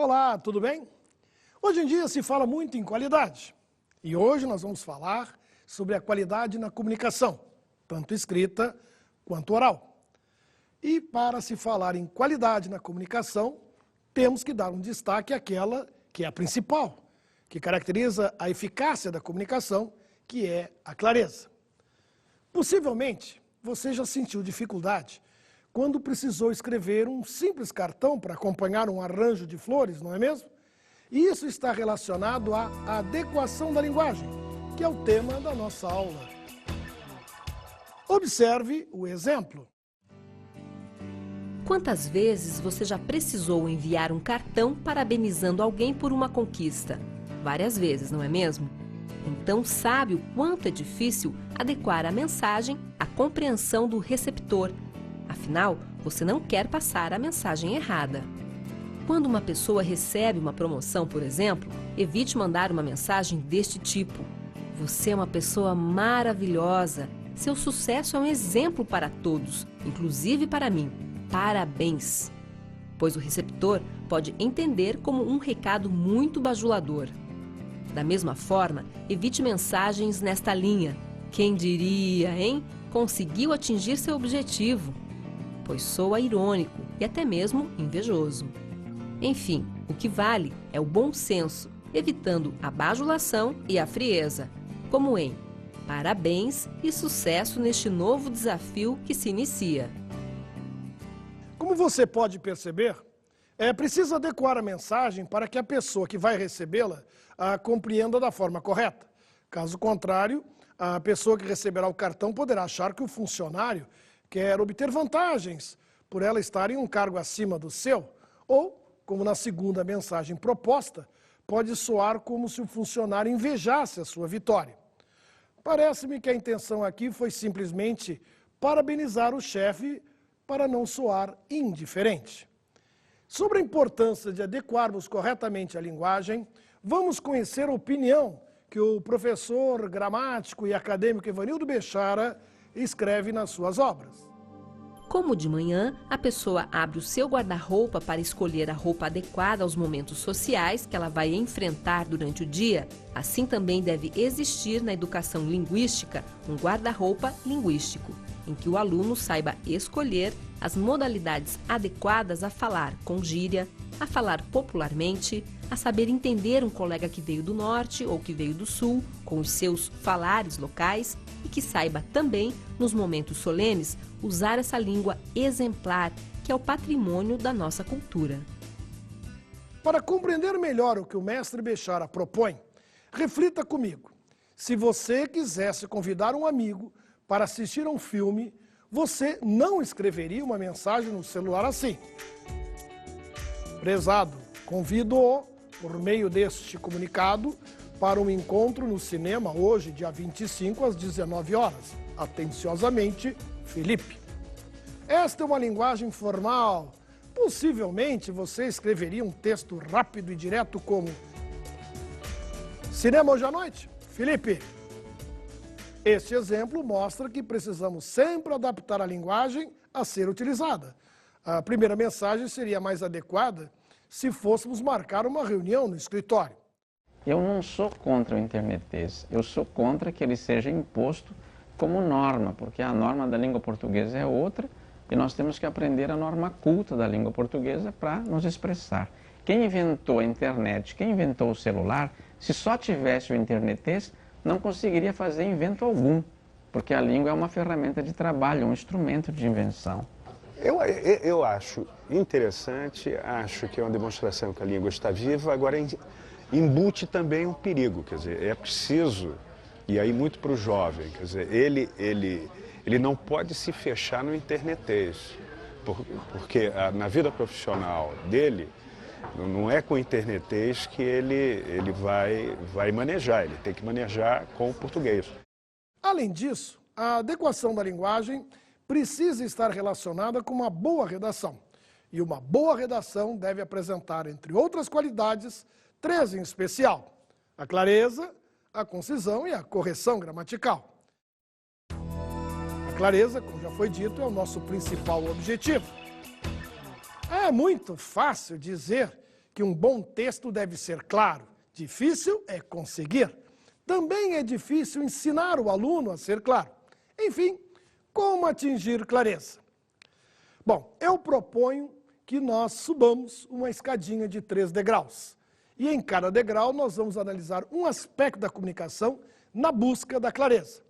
Olá, tudo bem? Hoje em dia se fala muito em qualidade e hoje nós vamos falar sobre a qualidade na comunicação, tanto escrita quanto oral. E para se falar em qualidade na comunicação, temos que dar um destaque àquela que é a principal, que caracteriza a eficácia da comunicação, que é a clareza. Possivelmente, você já sentiu dificuldade quando precisou escrever um simples cartão para acompanhar um arranjo de flores, não é mesmo? E isso está relacionado à adequação da linguagem, que é o tema da nossa aula. Observe o exemplo. Quantas vezes você já precisou enviar um cartão parabenizando alguém por uma conquista? Várias vezes, não é mesmo? Então sabe o quanto é difícil adequar a mensagem à compreensão do receptor. Afinal, você não quer passar a mensagem errada. Quando uma pessoa recebe uma promoção, por exemplo, evite mandar uma mensagem deste tipo: "Você é uma pessoa maravilhosa. Seu sucesso é um exemplo para todos, inclusive para mim. Parabéns!" Pois o receptor pode entender como um recado muito bajulador. Da mesma forma, evite mensagens nesta linha: "Quem diria, hein? Conseguiu atingir seu objetivo", pois soa irônico e até mesmo invejoso. Enfim, o que vale é o bom senso, evitando a bajulação e a frieza, como em "Parabéns e sucesso neste novo desafio que se inicia". Como você pode perceber, é preciso adequar a mensagem para que a pessoa que vai recebê-la a compreenda da forma correta. Caso contrário, a pessoa que receberá o cartão poderá achar que o funcionário quer obter vantagens por ela estar em um cargo acima do seu, ou, como na segunda mensagem proposta, pode soar como se o funcionário invejasse a sua vitória. Parece-me que a intenção aqui foi simplesmente parabenizar o chefe para não soar indiferente. Sobre a importância de adequarmos corretamente a linguagem, vamos conhecer a opinião que o professor gramático e acadêmico Evanildo Bechara escreve nas suas obras. Como de manhã, a pessoa abre o seu guarda-roupa para escolher a roupa adequada aos momentos sociais que ela vai enfrentar durante o dia, assim também deve existir na educação linguística um guarda-roupa linguístico, em que o aluno saiba escolher as modalidades adequadas a falar com gíria, a falar popularmente, a saber entender um colega que veio do norte ou que veio do sul, com os seus falares locais, e que saiba também, nos momentos solenes, usar essa língua exemplar, que é o patrimônio da nossa cultura. Para compreender melhor o que o mestre Bechara propõe, reflita comigo. Se você quisesse convidar um amigo para assistir a um filme, você não escreveria uma mensagem no celular assim: "Prezado, convido-o, por meio deste comunicado, para um encontro no cinema hoje, dia 25, às 19 horas. Atenciosamente, Felipe." Esta é uma linguagem formal. Possivelmente você escreveria um texto rápido e direto como: "Cinema hoje à noite? Felipe." Este exemplo mostra que precisamos sempre adaptar a linguagem a ser utilizada. A primeira mensagem seria mais adequada se fôssemos marcar uma reunião no escritório. Eu não sou contra o internetês, eu sou contra que ele seja imposto como norma, porque a norma da língua portuguesa é outra e nós temos que aprender a norma culta da língua portuguesa para nos expressar. Quem inventou a internet, quem inventou o celular, se só tivesse o internetês, não conseguiria fazer invento algum, porque a língua é uma ferramenta de trabalho, um instrumento de invenção. Eu acho interessante, acho que é uma demonstração que a língua está viva, agora embute também um perigo, quer dizer, é preciso, e aí muito para o jovem, quer dizer, ele não pode se fechar no internetês, porque na vida profissional dele, não é com o internetês que ele vai manejar, ele tem que manejar com o português. Além disso, a adequação da linguagem precisa estar relacionada com uma boa redação. E uma boa redação deve apresentar, entre outras qualidades, 3 em especial: a clareza, a concisão e a correção gramatical. A clareza, como já foi dito, é o nosso principal objetivo. É muito fácil dizer que um bom texto deve ser claro. Difícil é conseguir. Também é difícil ensinar o aluno a ser claro. Enfim, como atingir clareza? Bom, eu proponho que nós subamos uma escadinha de 3 degraus. E em cada degrau nós vamos analisar um aspecto da comunicação na busca da clareza.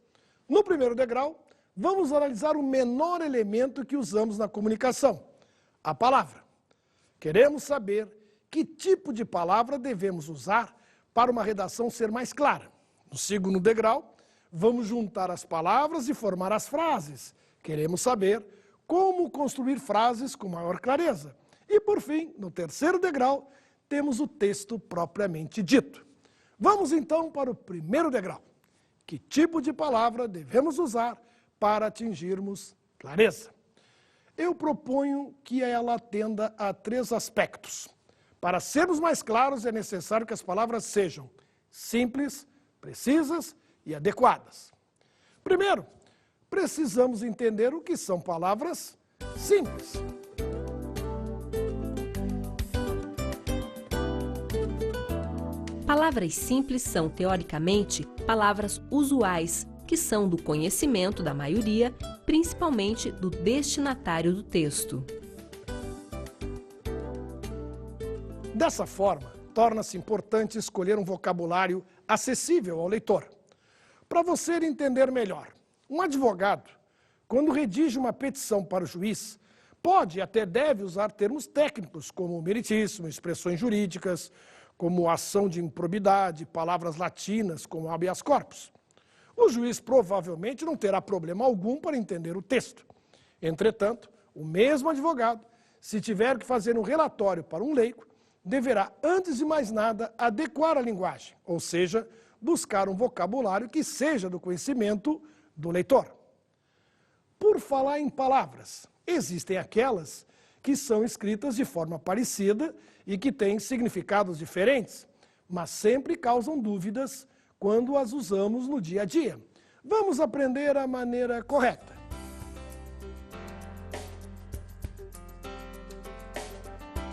No primeiro degrau, vamos analisar o menor elemento que usamos na comunicação, a palavra. Queremos saber que tipo de palavra devemos usar para uma redação ser mais clara. No segundo degrau, vamos juntar as palavras e formar as frases. Queremos saber como construir frases com maior clareza. E, por fim, no terceiro degrau, temos o texto propriamente dito. Vamos, então, para o primeiro degrau. Que tipo de palavra devemos usar para atingirmos clareza? Eu proponho que ela atenda a 3 aspectos. Para sermos mais claros, é necessário que as palavras sejam simples, precisas e adequadas. Primeiro, precisamos entender o que são palavras simples. Palavras simples são, teoricamente, palavras usuais, que são do conhecimento da maioria, principalmente do destinatário do texto. Dessa forma, torna-se importante escolher um vocabulário acessível ao leitor. Para você entender melhor, um advogado, quando redige uma petição para o juiz, pode e até deve usar termos técnicos como meritíssimo, expressões jurídicas, como ação de improbidade, palavras latinas como habeas corpus. O juiz provavelmente não terá problema algum para entender o texto. Entretanto, o mesmo advogado, se tiver que fazer um relatório para um leigo, deverá, antes de mais nada, adequar a linguagem, ou seja, buscar um vocabulário que seja do conhecimento do leitor. Por falar em palavras, existem aquelas que são escritas de forma parecida e que têm significados diferentes, mas sempre causam dúvidas quando as usamos no dia a dia. Vamos aprender a maneira correta.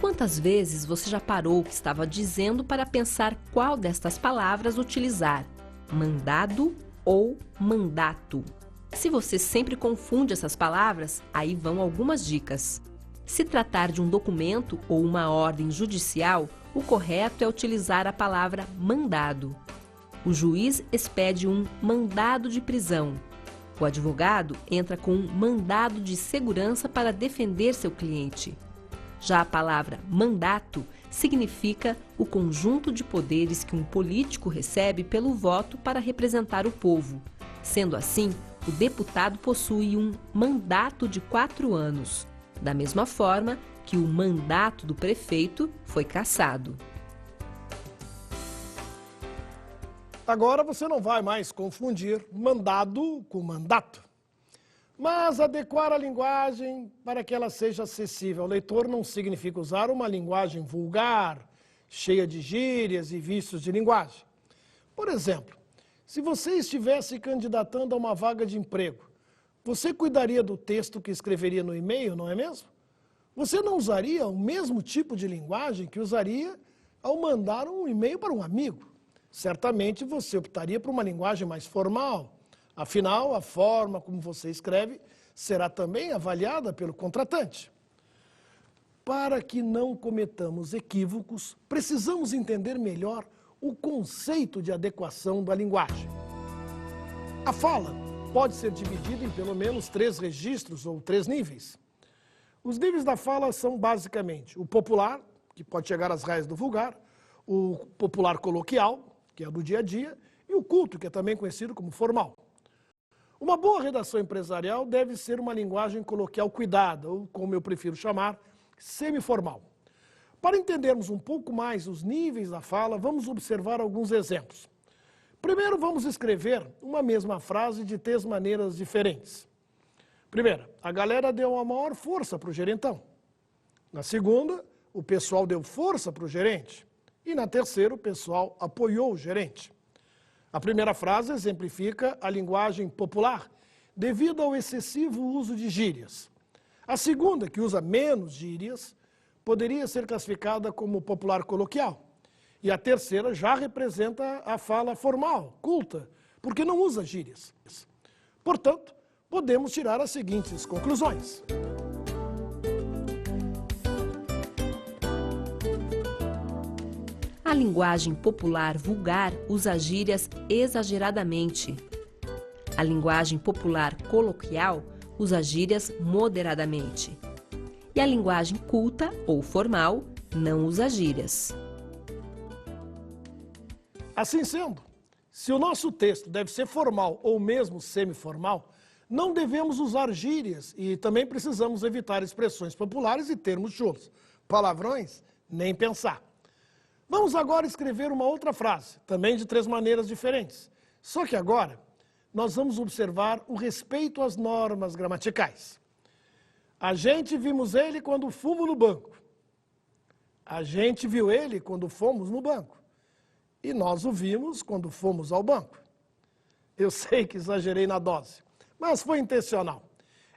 Quantas vezes você já parou o que estava dizendo para pensar qual destas palavras utilizar? Mandado ou mandato? Se você sempre confunde essas palavras, aí vão algumas dicas. Se tratar de um documento ou uma ordem judicial, o correto é utilizar a palavra mandado. O juiz expede um mandado de prisão. O advogado entra com um mandado de segurança para defender seu cliente. Já a palavra mandato significa o conjunto de poderes que um político recebe pelo voto para representar o povo. Sendo assim, o deputado possui um mandato de 4 anos, da mesma forma que o mandato do prefeito foi cassado. Agora você não vai mais confundir mandado com mandato. Mas adequar a linguagem para que ela seja acessível ao leitor não significa usar uma linguagem vulgar, cheia de gírias e vícios de linguagem. Por exemplo, se você estivesse candidatando a uma vaga de emprego, você cuidaria do texto que escreveria no e-mail, não é mesmo? Você não usaria o mesmo tipo de linguagem que usaria ao mandar um e-mail para um amigo. Certamente você optaria por uma linguagem mais formal. Afinal, a forma como você escreve será também avaliada pelo contratante. Para que não cometamos equívocos, precisamos entender melhor o conceito de adequação da linguagem. A fala pode ser dividida em pelo menos 3 registros ou 3 níveis. Os níveis da fala são basicamente o popular, que pode chegar às raias do vulgar, o popular coloquial, que é do dia a dia, e o culto, que é também conhecido como formal. Uma boa redação empresarial deve ser uma linguagem coloquial cuidada, ou como eu prefiro chamar, semiformal. Para entendermos um pouco mais os níveis da fala, vamos observar alguns exemplos. Primeiro, vamos escrever uma mesma frase de 3 maneiras diferentes. Primeira, a galera deu uma maior força para o gerentão. Na segunda, o pessoal deu força para o gerente. E na terceira, o pessoal apoiou o gerente. A primeira frase exemplifica a linguagem popular, devido ao excessivo uso de gírias. A segunda, que usa menos gírias, poderia ser classificada como popular coloquial. E a terceira já representa a fala formal, culta, porque não usa gírias. Portanto, podemos tirar as seguintes conclusões. A linguagem popular vulgar usa gírias exageradamente. A linguagem popular coloquial usa gírias moderadamente. E a linguagem culta ou formal não usa gírias. Assim sendo, se o nosso texto deve ser formal ou mesmo semiformal, não devemos usar gírias e também precisamos evitar expressões populares e termos chulos. Palavrões, nem pensar. Vamos agora escrever uma outra frase, também de 3 maneiras diferentes. Só que agora, nós vamos observar o respeito às normas gramaticais. A gente vimos ele quando fumo no banco. A gente viu ele quando fomos no banco. E nós o vimos quando fomos ao banco. Eu sei que exagerei na dose, mas foi intencional.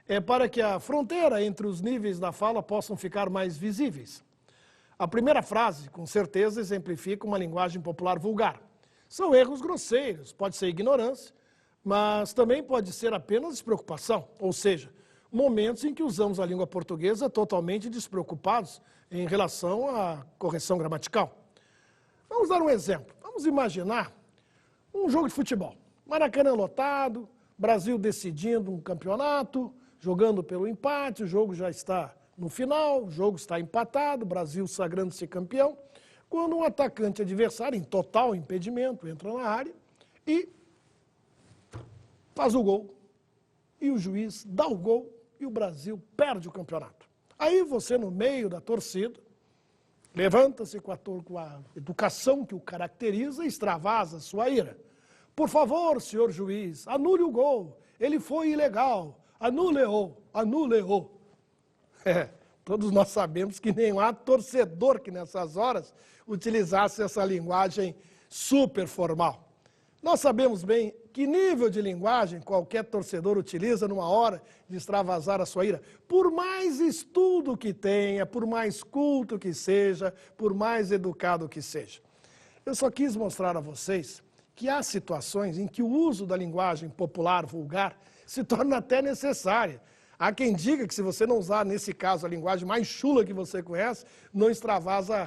É para que a fronteira entre os níveis da fala possam ficar mais visíveis. A primeira frase, com certeza, exemplifica uma linguagem popular vulgar. São erros grosseiros, pode ser ignorância, mas também pode ser apenas despreocupação, ou seja, momentos em que usamos a língua portuguesa totalmente despreocupados em relação à correção gramatical. Vamos dar um exemplo. Vamos imaginar um jogo de futebol. Maracanã lotado, Brasil decidindo um campeonato, jogando pelo empate, o jogo já está no final, o jogo está empatado, Brasil sagrando-se campeão, quando um atacante adversário, em total impedimento, entra na área e faz o gol. E o juiz dá o gol e o Brasil perde o campeonato. Aí você, no meio da torcida, levanta-se com a educação que o caracteriza e extravasa sua ira. Por favor, senhor juiz, anule o gol. Ele foi ilegal. Anule-o, anule-o. Todos nós sabemos que nem há torcedor que nessas horas utilizasse essa linguagem super formal. Nós sabemos bem que nível de linguagem qualquer torcedor utiliza numa hora de extravasar a sua ira. Por mais estudo que tenha, por mais culto que seja, por mais educado que seja. Eu só quis mostrar a vocês que há situações em que o uso da linguagem popular, vulgar, se torna até necessária. Há quem diga que se você não usar, nesse caso, a linguagem mais chula que você conhece, não extravasa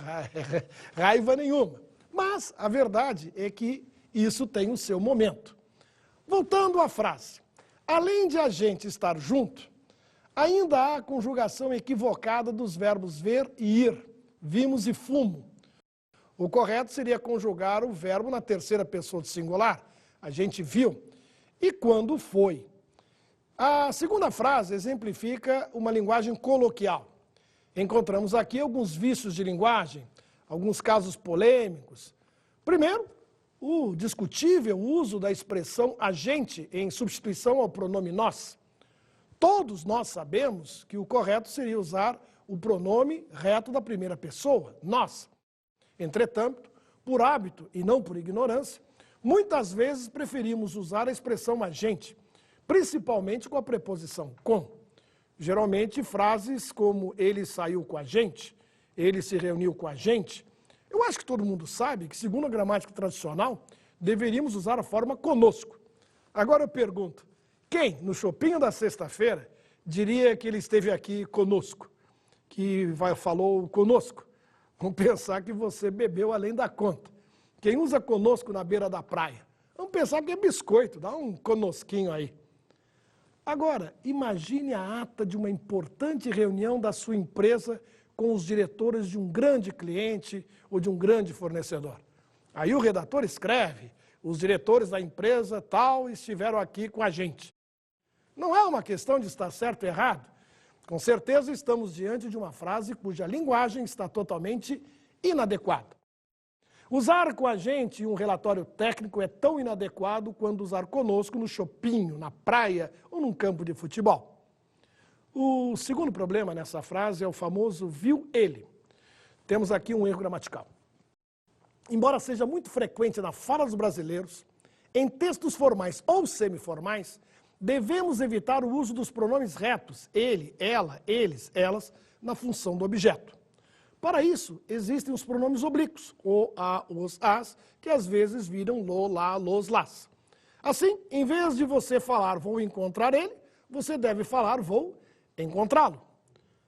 raiva nenhuma. Mas a verdade é que isso tem o seu momento. Voltando à frase, além de a gente estar junto, ainda há a conjugação equivocada dos verbos ver e ir, vimos e fumo. O correto seria conjugar o verbo na terceira pessoa do singular, a gente viu, e quando foi. A segunda frase exemplifica uma linguagem coloquial. Encontramos aqui alguns vícios de linguagem, alguns casos polêmicos. Primeiro, o discutível uso da expressão a gente em substituição ao pronome nós. Todos nós sabemos que o correto seria usar o pronome reto da primeira pessoa, nós. Entretanto, por hábito e não por ignorância, muitas vezes preferimos usar a expressão a gente, principalmente com a preposição com. Geralmente frases como ele saiu com a gente, ele se reuniu com a gente. Eu acho que todo mundo sabe que, segundo a gramática tradicional, deveríamos usar a forma conosco. Agora eu pergunto, quem, no chopinho da sexta-feira, diria que ele esteve aqui conosco? Que falou conosco? Vamos pensar que você bebeu além da conta. Quem usa conosco na beira da praia? Vamos pensar que é biscoito, dá um conosquinho aí. Agora, imagine a ata de uma importante reunião da sua empresa com os diretores de um grande cliente ou de um grande fornecedor. Aí o redator escreve, os diretores da empresa tal estiveram aqui com a gente. Não é uma questão de estar certo ou errado. Com certeza estamos diante de uma frase cuja linguagem está totalmente inadequada. Usar com a gente um relatório técnico é tão inadequado quanto usar conosco no chopinho, na praia ou num campo de futebol. O segundo problema nessa frase é o famoso viu ele. Temos aqui um erro gramatical. Embora seja muito frequente na fala dos brasileiros, em textos formais ou semiformais, devemos evitar o uso dos pronomes retos, ele, ela, eles, elas, na função do objeto. Para isso, existem os pronomes oblíquos, o, a, os, as, que às vezes viram lo, lá, los, las. Assim, em vez de você falar vou encontrar ele, você deve falar vou encontrá-lo.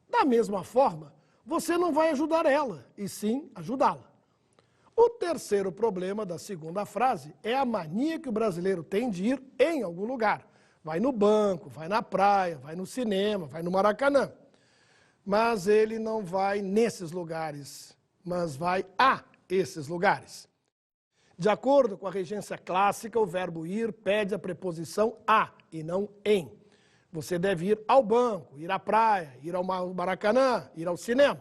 Da mesma forma, você não vai ajudar ela, e sim ajudá-la. O terceiro problema da segunda frase é a mania que o brasileiro tem de ir em algum lugar. Vai no banco, vai na praia, vai no cinema, vai no Maracanã. Mas ele não vai nesses lugares, mas vai a esses lugares. De acordo com a regência clássica, o verbo ir pede a preposição a e não em. Você deve ir ao banco, ir à praia, ir ao Maracanã, ir ao cinema.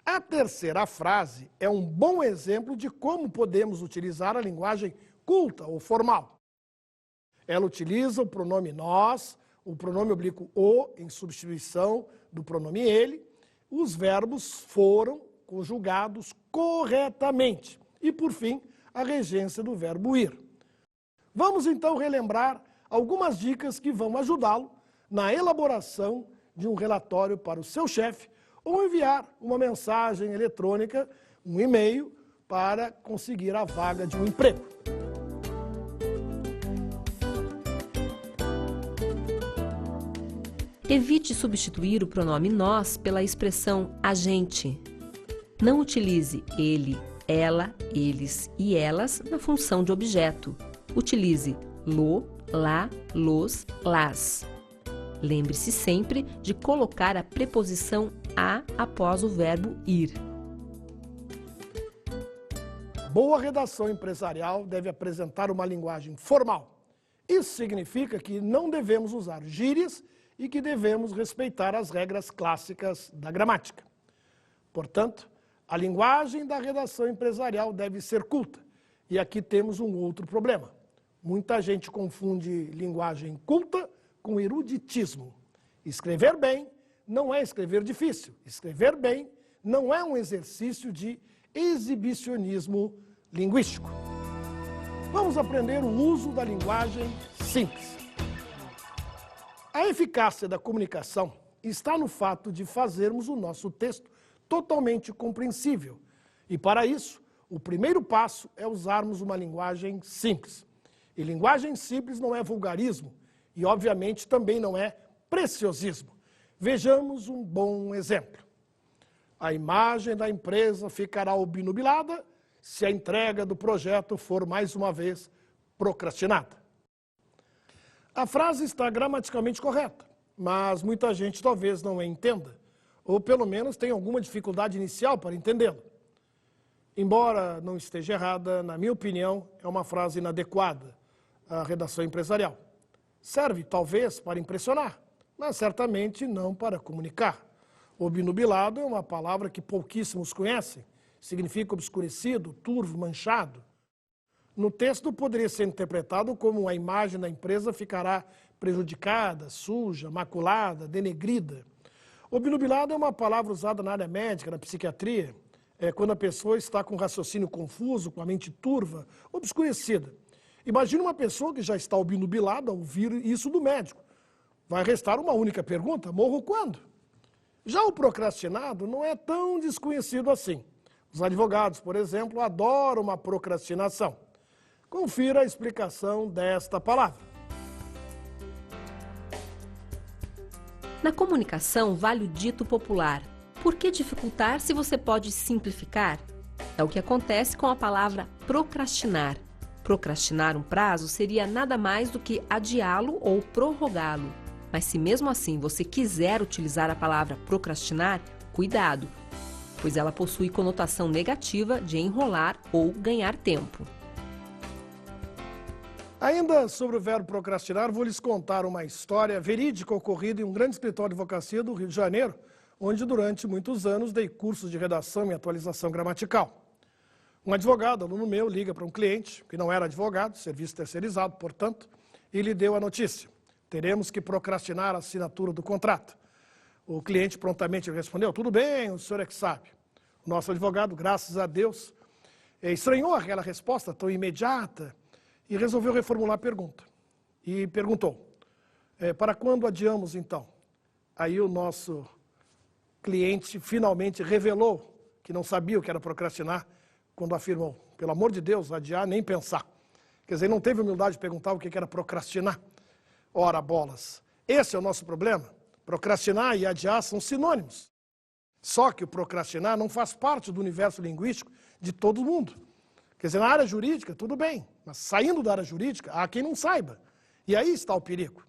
A terceira frase é um bom exemplo de como podemos utilizar a linguagem culta ou formal. Ela utiliza o pronome nós, o pronome oblíquo o, em substituição do pronome ele. Os verbos foram conjugados corretamente. E, por fim, a regência do verbo ir. Vamos, então, relembrar algumas dicas que vão ajudá-lo na elaboração de um relatório para o seu chefe ou enviar uma mensagem eletrônica, um e-mail, para conseguir a vaga de um emprego. Evite substituir o pronome nós pela expressão a gente. Não utilize ele, ela, eles e elas na função de objeto. Utilize lo, lá, los, las. Lembre-se sempre de colocar a preposição a após o verbo ir. Boa redação empresarial deve apresentar uma linguagem formal. Isso significa que não devemos usar gírias e que devemos respeitar as regras clássicas da gramática. Portanto, a linguagem da redação empresarial deve ser culta. E aqui temos um outro problema. Muita gente confunde linguagem culta com eruditismo. Escrever bem não é escrever difícil. Escrever bem não é um exercício de exibicionismo linguístico. Vamos aprender o uso da linguagem simples. A eficácia da comunicação está no fato de fazermos o nosso texto totalmente compreensível. E para isso, o primeiro passo é usarmos uma linguagem simples. E linguagem simples não é vulgarismo e, obviamente, também não é preciosismo. Vejamos um bom exemplo. A imagem da empresa ficará obnubilada se a entrega do projeto for mais uma vez procrastinada. A frase está gramaticalmente correta, mas muita gente talvez não a entenda, ou pelo menos tenha alguma dificuldade inicial para entendê-la. Embora não esteja errada, na minha opinião, é uma frase inadequada à redação empresarial. Serve, talvez, para impressionar, mas certamente não para comunicar. Obnubilado é uma palavra que pouquíssimos conhecem. Significa obscurecido, turvo, manchado. No texto poderia ser interpretado como a imagem da empresa ficará prejudicada, suja, maculada, denegrida. Obnubilado é uma palavra usada na área médica, na psiquiatria, quando a pessoa está com raciocínio confuso, com a mente turva, obscurecida. Imagina uma pessoa que já está obnubilada ao ouvir isso do médico. Vai restar uma única pergunta: morro quando? Já o procrastinado não é tão desconhecido assim. Os advogados, por exemplo, adoram uma procrastinação. Confira a explicação desta palavra. Na comunicação, vale o dito popular: por que dificultar se você pode simplificar? É o que acontece com a palavra procrastinar. Procrastinar um prazo seria nada mais do que adiá-lo ou prorrogá-lo. Mas se mesmo assim você quiser utilizar a palavra procrastinar, cuidado, pois ela possui conotação negativa de enrolar ou ganhar tempo. Ainda sobre o verbo procrastinar, vou lhes contar uma história verídica ocorrida em um grande escritório de advocacia do Rio de Janeiro, onde durante muitos anos dei cursos de redação e atualização gramatical. Um advogado, aluno meu, liga para um cliente, que não era advogado, serviço terceirizado, portanto, e lhe deu a notícia: teremos que procrastinar a assinatura do contrato. O cliente prontamente respondeu: tudo bem, o senhor é que sabe. O nosso advogado, graças a Deus, estranhou aquela resposta tão imediata e resolveu reformular a pergunta. E perguntou: para quando adiamos então? Aí o nosso cliente finalmente revelou que não sabia o que era procrastinar quando afirmam, pelo amor de Deus, adiar nem pensar. Quer dizer, não teve humildade de perguntar o que era procrastinar. Ora, bolas, esse é o nosso problema. Procrastinar e adiar são sinônimos. Só que o procrastinar não faz parte do universo linguístico de todo mundo. Quer dizer, na área jurídica, tudo bem, mas saindo da área jurídica, há quem não saiba. E aí está o perigo.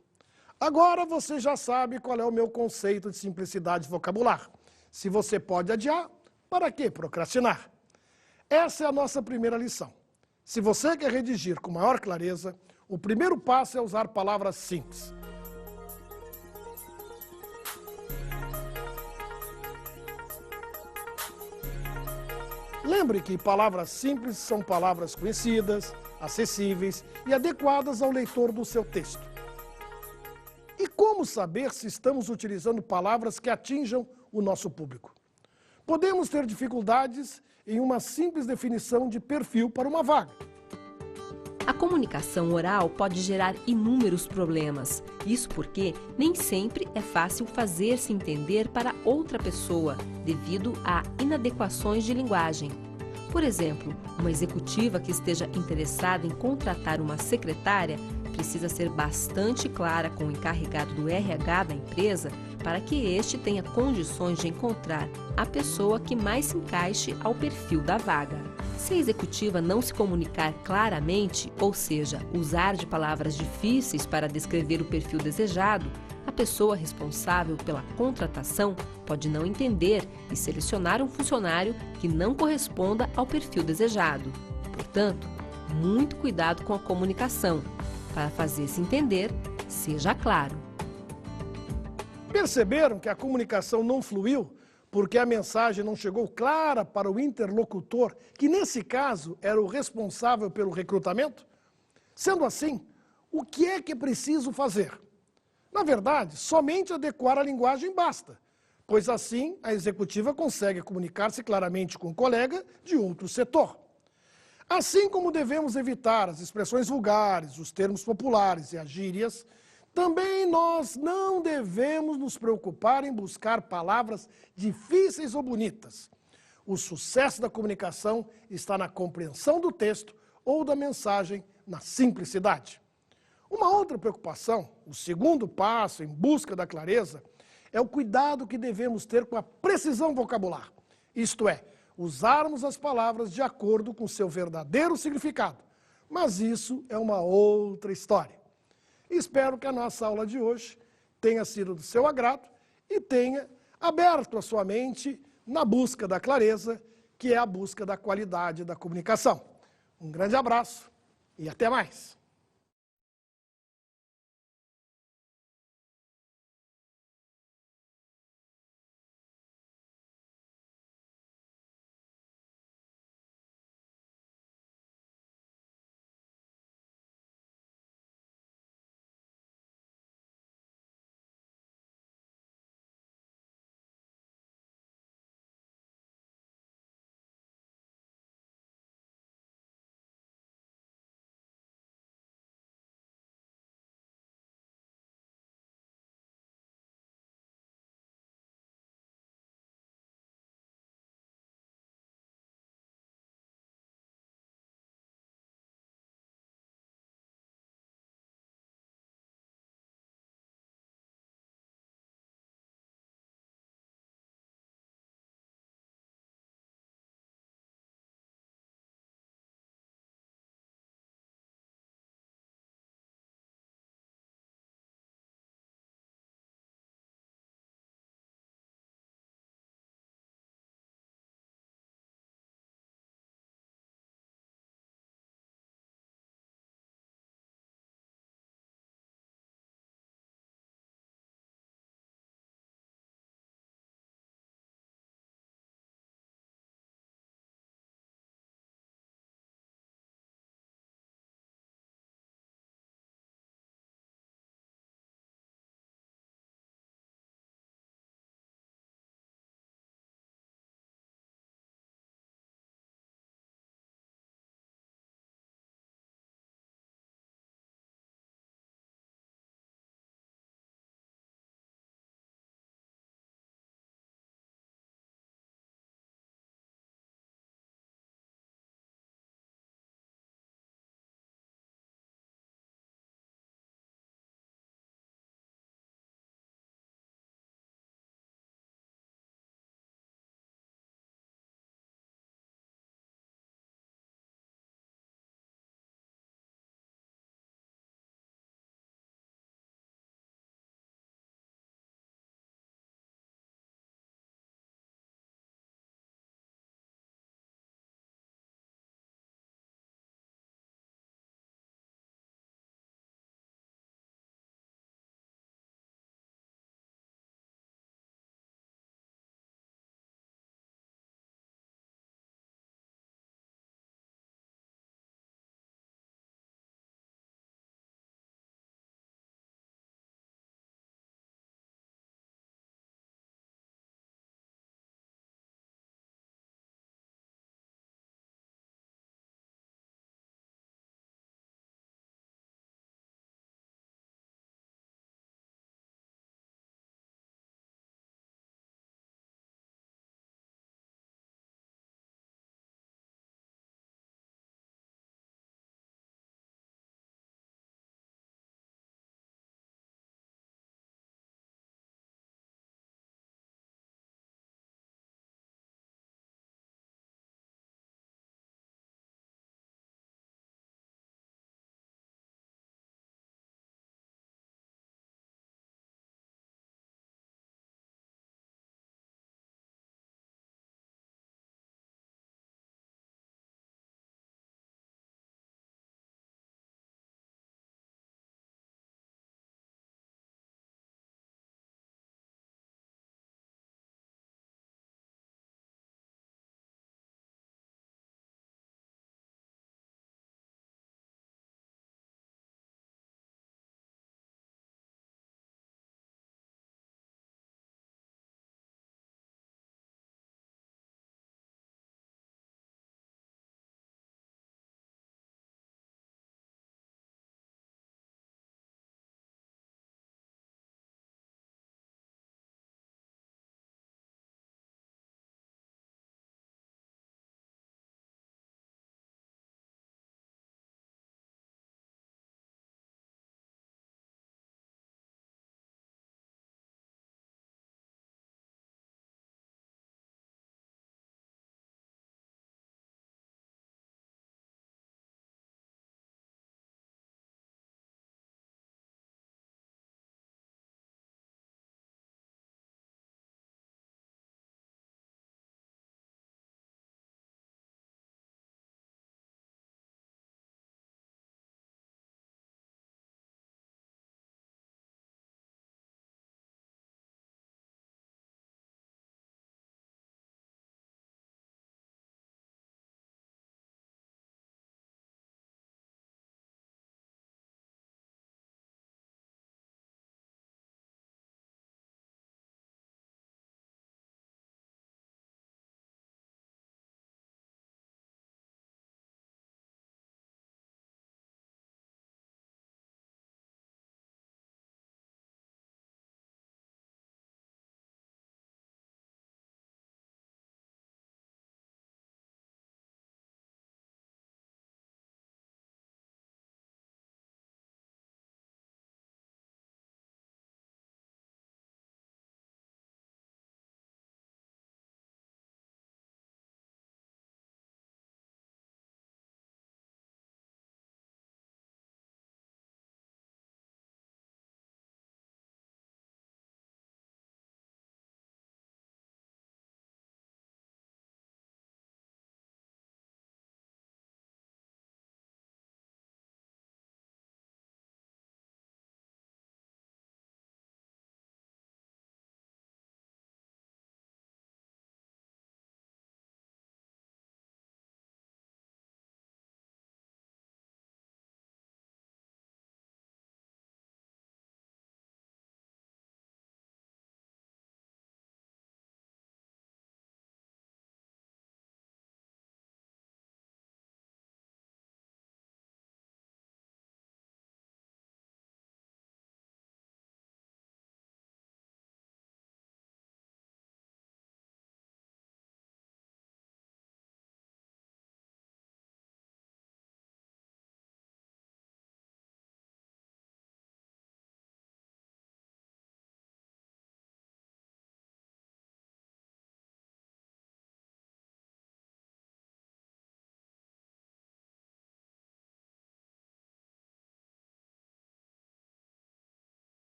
Agora você já sabe qual é o meu conceito de simplicidade vocabular. Se você pode adiar, para que procrastinar? Essa é a nossa primeira lição. Se você quer redigir com maior clareza, o primeiro passo é usar palavras simples. Lembre que palavras simples são palavras conhecidas, acessíveis e adequadas ao leitor do seu texto. E como saber se estamos utilizando palavras que atinjam o nosso público? Podemos ter dificuldades em uma simples definição de perfil para uma vaga. A comunicação oral pode gerar inúmeros problemas. Isso porque nem sempre é fácil fazer-se entender para outra pessoa, devido a inadequações de linguagem. Por exemplo, uma executiva que esteja interessada em contratar uma secretária precisa ser bastante clara com o encarregado do RH da empresa para que este tenha condições de encontrar a pessoa que mais se encaixe ao perfil da vaga. Se a executiva não se comunicar claramente, ou seja, usar de palavras difíceis para descrever o perfil desejado, a pessoa responsável pela contratação pode não entender e selecionar um funcionário que não corresponda ao perfil desejado. Portanto, muito cuidado com a comunicação. Para fazer-se entender, seja claro. Perceberam que a comunicação não fluiu porque a mensagem não chegou clara para o interlocutor, que nesse caso era o responsável pelo recrutamento? Sendo assim, o que é preciso fazer? Na verdade, somente adequar a linguagem basta, pois assim a executiva consegue comunicar-se claramente com o colega de outro setor. Assim como devemos evitar as expressões vulgares, os termos populares e as gírias, também nós não devemos nos preocupar em buscar palavras difíceis ou bonitas. O sucesso da comunicação está na compreensão do texto ou da mensagem, na simplicidade. Uma outra preocupação, o segundo passo em busca da clareza, é o cuidado que devemos ter com a precisão vocabular. Isto é, usarmos as palavras de acordo com seu verdadeiro significado. Mas isso é uma outra história. Espero que a nossa aula de hoje tenha sido do seu agrado e tenha aberto a sua mente na busca da clareza, que é a busca da qualidade da comunicação. Um grande abraço e até mais!